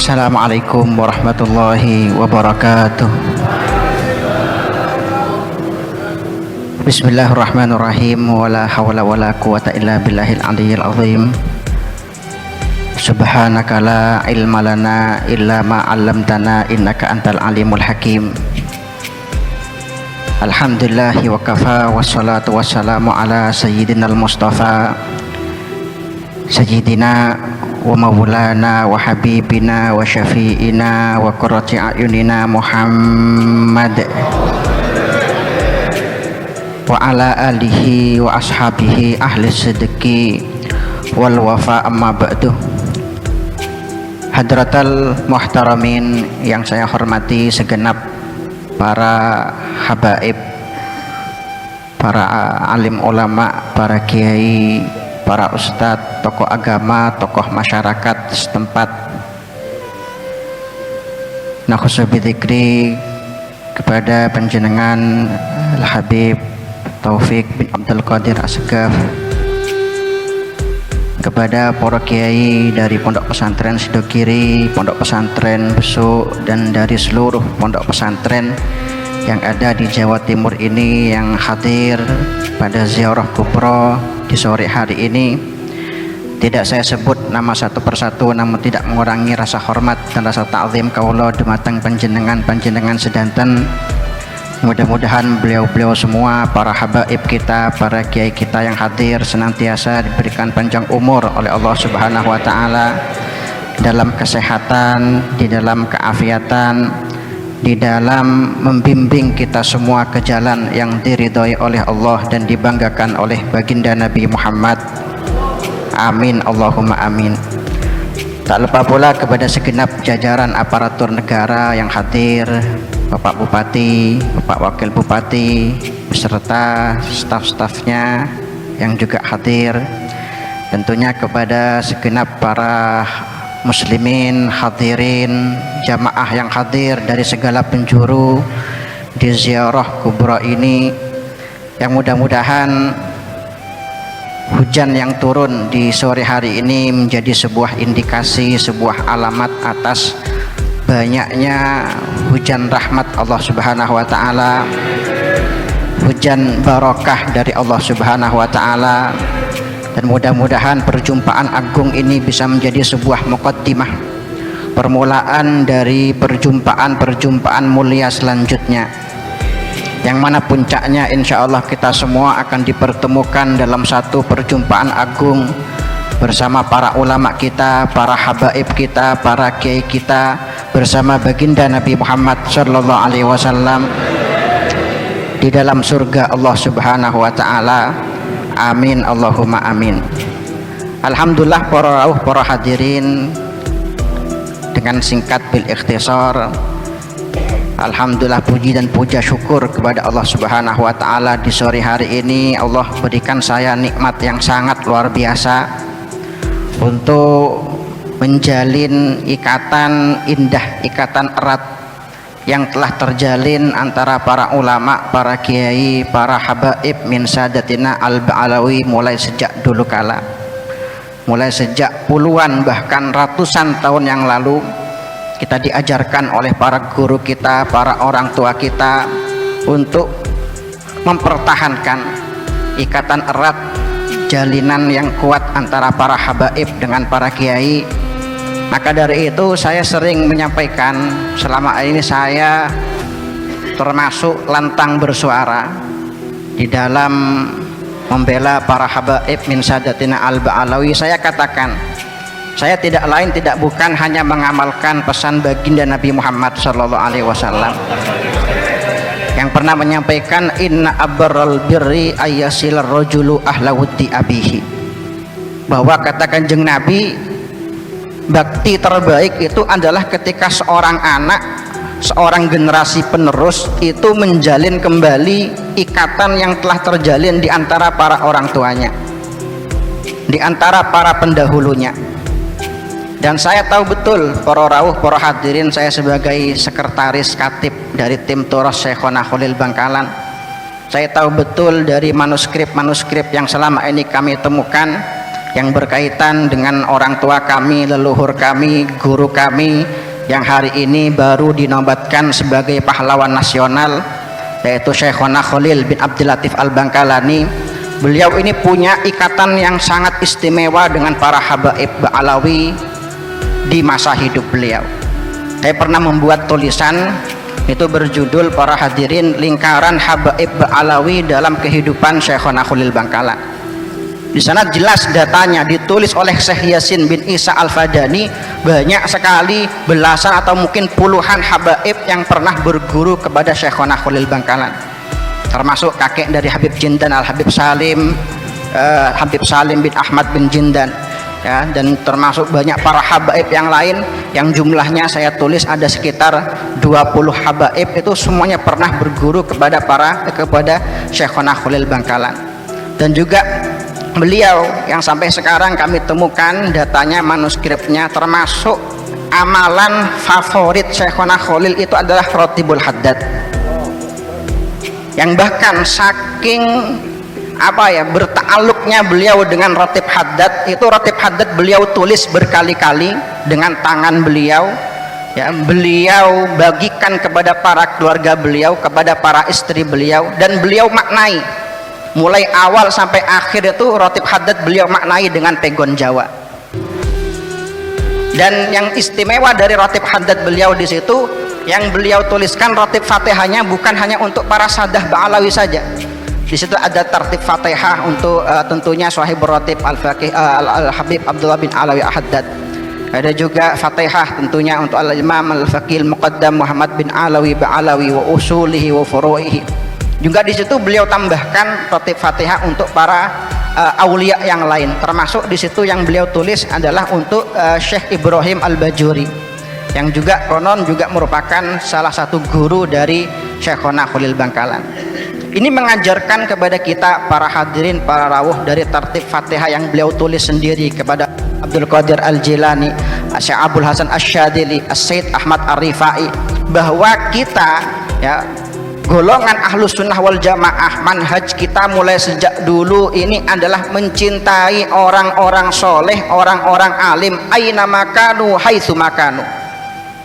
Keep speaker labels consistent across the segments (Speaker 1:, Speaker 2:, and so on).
Speaker 1: Assalamualaikum warahmatullahi wabarakatuh. Bismillahirrahmanirrahim. Wala hawla wala quwata illa billahil aliyyil azim. Subhanaka la ilma lana illa ma 'allamtana innaka antal alimul hakim. Alhamdulillahi wa kafa wassalatu wassalamu ala sayyidinal mustafa sayyidina wa maulana wa habibina wa syafi'ina wa qurrati a'yunina Muhammad wa ala alihi wa ashabihi ahli sidqi wal wafa, amma ba'du. Hadratal muhtaramin yang saya hormati segenap para habaib, para alim ulama, para kiai, para ustadz, tokoh agama, tokoh masyarakat setempat. Nakhusu bidzikri kepada panjenengan Al-Habib Taufik bin Abdul Qadir Asgaf, kepada para kiai dari Pondok Pesantren Sidokiri, Pondok Pesantren Besuk, dan dari seluruh pondok pesantren yang ada di Jawa Timur ini yang hadir pada ziarah kubra di sore hari ini. Tidak saya sebut nama satu persatu, namun tidak mengurangi rasa hormat dan rasa ta'zim kaula dumateng panjenengan sedanten. Mudah-mudahan beliau-beliau semua, para habaib kita, para kiai kita yang hadir senantiasa diberikan panjang umur oleh Allah Subhanahu wa taala, dalam kesehatan, di dalam keafiatan, di dalam membimbing kita semua ke jalan yang diridhoi oleh Allah dan dibanggakan oleh baginda Nabi Muhammad. Amin, Allahumma amin. Tak lupa pula kepada segenap jajaran aparatur negara yang hadir, Bapak Bupati, Bapak Wakil Bupati, beserta staf-stafnya yang juga hadir. Tentunya kepada segenap para muslimin, hadirin, jamaah yang hadir dari segala penjuru di ziarah kubra ini, yang mudah-mudahan hujan yang turun di sore hari ini menjadi sebuah indikasi, sebuah alamat atas banyaknya hujan rahmat Allah Subhanahu wa taala, hujan barakah dari Allah Subhanahu wa taala. Dan mudah-mudahan perjumpaan agung ini bisa menjadi sebuah muqaddimah, permulaan dari perjumpaan mulia selanjutnya, yang mana puncaknya insya Allah kita semua akan dipertemukan dalam satu perjumpaan agung bersama para ulama kita, para habaib kita, para kiai kita, bersama baginda Nabi Muhammad sallallahu alaihi wasallam di dalam surga Allah Subhanahu wa taala. Amin, Allahumma amin. Alhamdulillah para rawuh, para hadirin, dengan singkat bil ikhtisar, alhamdulillah puji dan puja syukur kepada Allah Subhanahu wa taala. Di sore hari ini Allah berikan saya nikmat yang sangat luar biasa untuk menjalin ikatan indah, ikatan erat yang telah terjalin antara para ulama, para kiai, para habaib min sadatina al-Ba'alawi mulai sejak dulu kala, mulai sejak puluhan bahkan ratusan tahun yang lalu. Kita diajarkan oleh para guru kita, para orang tua kita untuk mempertahankan ikatan erat, jalinan yang kuat antara para habaib dengan para kiai. Maka dari itu saya sering menyampaikan, selama ini saya termasuk lantang bersuara di dalam membela para habaib min sadatina al-Ba'alawi. Saya katakan, saya tidak lain tidak bukan hanya mengamalkan pesan baginda Nabi Muhammad sallallahu alaihi wasallam yang pernah menyampaikan, inna abarral birri ayyasilar rajulu ahla wuddi abihi, bahwa kata Kanjeng Nabi, bakti terbaik itu adalah ketika seorang anak, seorang generasi penerus itu menjalin kembali ikatan yang telah terjalin di antara para orang tuanya, di antara para pendahulunya. Dan saya tahu betul para rawuh, para hadirin, saya sebagai sekretaris katib dari tim Turas Syekhona Khalil Bangkalan, saya tahu betul dari manuskrip-manuskrip yang selama ini kami temukan, yang berkaitan dengan orang tua kami, leluhur kami, guru kami yang hari ini baru dinobatkan sebagai pahlawan nasional, yaitu Syekhona Khalil bin Abdul Latif Al-Bangkalani. Beliau ini punya ikatan yang sangat istimewa dengan para habaib Ba'alawi di masa hidup beliau. Saya pernah membuat tulisan itu berjudul, para hadirin, lingkaran habaib Ba'alawi dalam kehidupan Syekhona Khalil Bangkalan. Di sana jelas datanya ditulis oleh Syekh Yasin bin Isa Al-Fadani, banyak sekali, belasan atau mungkin puluhan habaib yang pernah berguru kepada Syekhona Khalil Bangkalan, termasuk kakek dari Habib Jindan Al-Habib Salim, Habib Salim bin Ahmad bin Jindan, ya, dan termasuk banyak para habaib yang lain yang jumlahnya saya tulis ada sekitar 20 habaib. Itu semuanya pernah berguru kepada Syekhona Khalil Bangkalan. Dan juga beliau yang sampai sekarang kami temukan datanya, manuskripnya, termasuk amalan favorit Syekhona Khalil itu adalah Rotibul Haddad, yang bahkan saking berta'alluqnya beliau dengan Rotib Haddad, itu Rotib Haddad beliau tulis berkali-kali dengan tangan beliau, ya, beliau bagikan kepada para keluarga beliau, kepada para istri beliau, dan beliau maknai mulai awal sampai akhir. Itu Rotib Haddad beliau maknai dengan pegon Jawa. Dan yang istimewa dari Rotib Haddad beliau di situ, yang beliau tuliskan Rotib Fatihahnya bukan hanya untuk para sadah Ba'alawi saja. Di situ ada tertib Fatihah untuk tentunya Sahib Rotib Al-Faqih Al-Habib Abdullah bin Alawi Haddad. Ada juga Fatihah tentunya untuk Al-Imam Al-Faqih Al-Muqaddam Muhammad bin Alawi Ba'alawi wa usulihi wa furu'ihi. Juga di situ beliau tambahkan Rotib Fatihah untuk para aulia yang lain, termasuk di situ yang beliau tulis adalah untuk Syekh Ibrahim Al-Bajuri, yang juga konon juga merupakan salah satu guru dari Syekhona Khalil Bangkalan. Ini mengajarkan kepada kita para hadirin, para rawuh, dari tertib Fatihah yang beliau tulis sendiri kepada Abdul Qadir Al-Jilani, Syekh Abdul Hasan Asy-Syadzili, As-Said Ahmad Ar-Rifai, bahwa kita, ya, golongan Ahlus Sunnah wal Jamaah, manhaj kita mulai sejak dulu ini adalah mencintai orang-orang soleh, orang-orang alim, aina makanu haitsu makanu,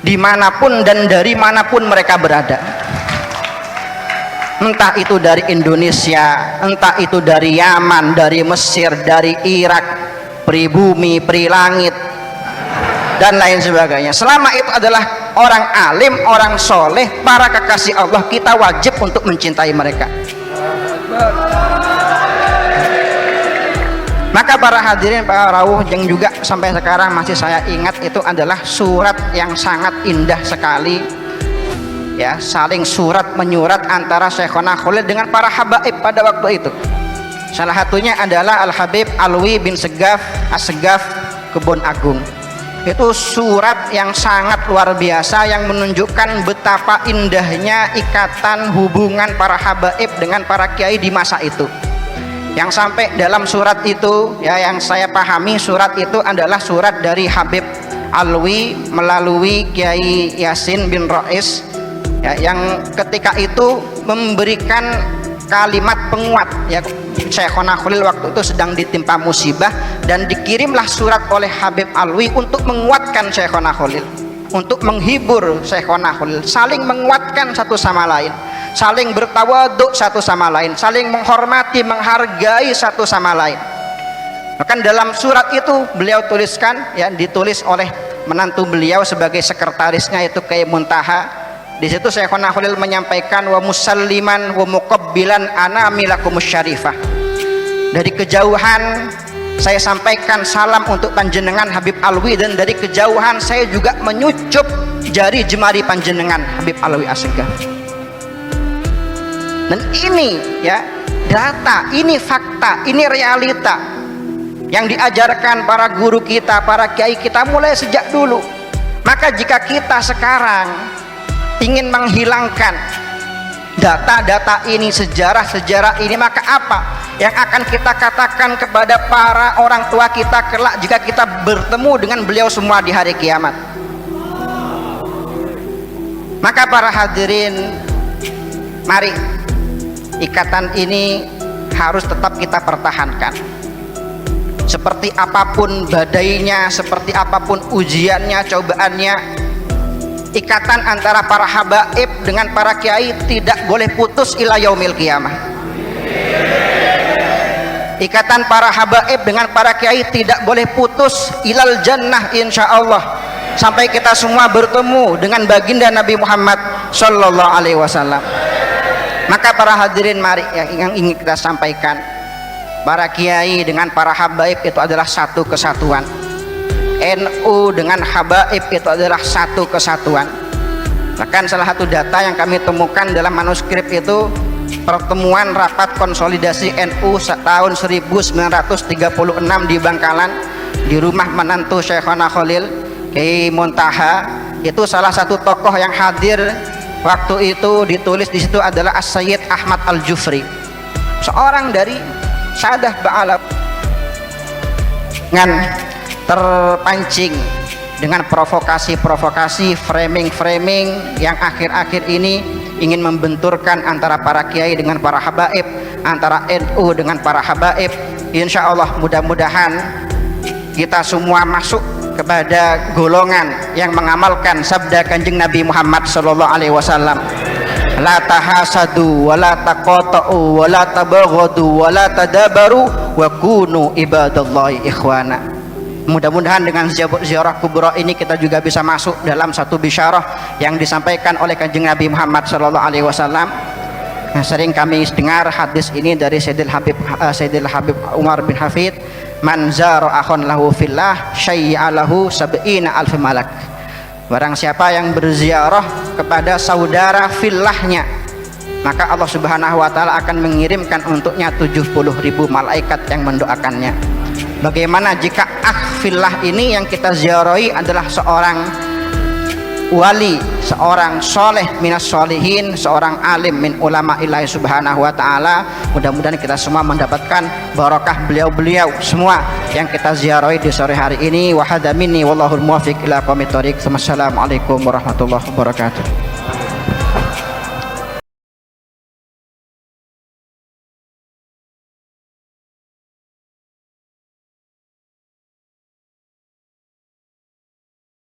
Speaker 1: dimanapun dan dari manapun mereka berada, entah itu dari Indonesia, entah itu dari Yaman, dari Mesir, dari Irak, pribumi, prilangit, dan lain sebagainya. Selama itu adalah orang alim, orang soleh, para kekasih Allah, kita wajib untuk mencintai mereka. Maka para hadirin, para rawuh yang juga sampai sekarang masih saya ingat, itu adalah surat yang sangat indah sekali, ya, saling surat menyurat antara Syekhona Khalil dengan para habaib pada waktu itu. Salah satunya adalah Al-Habib Alwi bin Segaf As-Segaf Kebon Agung. Itu surat yang sangat luar biasa, yang menunjukkan betapa indahnya ikatan hubungan para habaib dengan para kiai di masa itu. Yang sampai dalam surat itu, ya, yang saya pahami surat itu adalah surat dari Habib Alwi melalui Kiai Yasin bin Rais, ya, yang ketika itu memberikan kalimat penguat, ya, Syekhona Khalil waktu itu sedang ditimpa musibah, dan dikirimlah surat oleh Habib Alwi untuk menguatkan Syekhona Khalil, untuk menghibur Syekhona Khalil, saling menguatkan satu sama lain, saling bertawaduk satu sama lain, saling menghormati, menghargai satu sama lain. Bahkan dalam surat itu beliau tuliskan, ya, ditulis oleh menantu beliau sebagai sekretarisnya, itu Kiai Muntaha. Di situ Syekhona Khalil menyampaikan, wa musalliman wa muqabbilan anamilakumus syarifah. Dari kejauhan saya sampaikan salam untuk panjenengan Habib Alwi, dan dari kejauhan saya juga menyucup jari jemari panjenengan Habib Alwi As-Segaf. Dan ini, ya, data, ini fakta, ini realita yang diajarkan para guru kita, para kiai kita mulai sejak dulu. Maka jika kita sekarang ingin menghilangkan data-data ini, sejarah-sejarah ini, maka apa yang akan kita katakan kepada para orang tua kita kelak jika kita bertemu dengan beliau semua di hari kiamat? Maka para hadirin, mari ikatan ini harus tetap kita pertahankan. seperti apapun badainya, seperti apapun ujiannya, cobaannya, ikatan antara para habaib dengan para kiai tidak boleh putus ila yaumil qiyamah. Ikatan para habaib dengan para kiai tidak boleh putus ilal jannah insyaallah, sampai kita semua bertemu dengan baginda Nabi Muhammad sallallahu alaihi wasallam. Maka para hadirin, mari yang ingin kita sampaikan, para kiai dengan para habaib itu adalah satu kesatuan. NU dengan habaib itu adalah satu kesatuan. Bahkan salah satu data yang kami temukan dalam manuskrip itu, pertemuan rapat konsolidasi NU tahun 1936 di Bangkalan di rumah menantu Syekhona Khalil Kiai Muntaha, itu salah satu tokoh yang hadir waktu itu ditulis di situ adalah As-Sayyid Ahmad Al-Jufri, seorang dari Sadah Ba'ala, dengan terpancing dengan provokasi-provokasi, framing-framing yang akhir-akhir ini ingin membenturkan antara para kiai dengan para habaib, antara NU dengan para habaib. Insya Allah mudah-mudahan kita semua masuk kepada golongan yang mengamalkan sabda Kanjeng Nabi Muhammad sallallahu alaihi wasallam, la tahasadu wa la taqata'u wa la tabaghadu wa la tadabaru wa kunu ibadallahi ikhwana. Mudah-mudahan dengan ziarah kubra ini kita juga bisa masuk dalam satu bisyarah yang disampaikan oleh Kanjeng Nabi Muhammad sallallahu alaihi wasallam. Sering kami dengar hadis ini dari Sayyidil Habib Umar bin Hafid, man zara akhon lahu fillah syai'alahu sab'ina alf malak. Barang siapa yang berziarah kepada saudara fillahnya, maka Allah Subhanahu wa taala akan mengirimkan untuknya 70.000 malaikat yang mendoakannya. Bagaimana jika fillah ini yang kita ziarahi adalah seorang wali, seorang soleh minas solihin, seorang alim min ulama ilahi subhanahu wa ta'ala. Mudah-mudahan kita semua mendapatkan barakah beliau-beliau semua yang kita ziarahi di sore hari ini. Wa hadza minni wallahul muwaffiq ila aqwamit thoriq. Wassalamualaikum warahmatullahi wabarakatuh.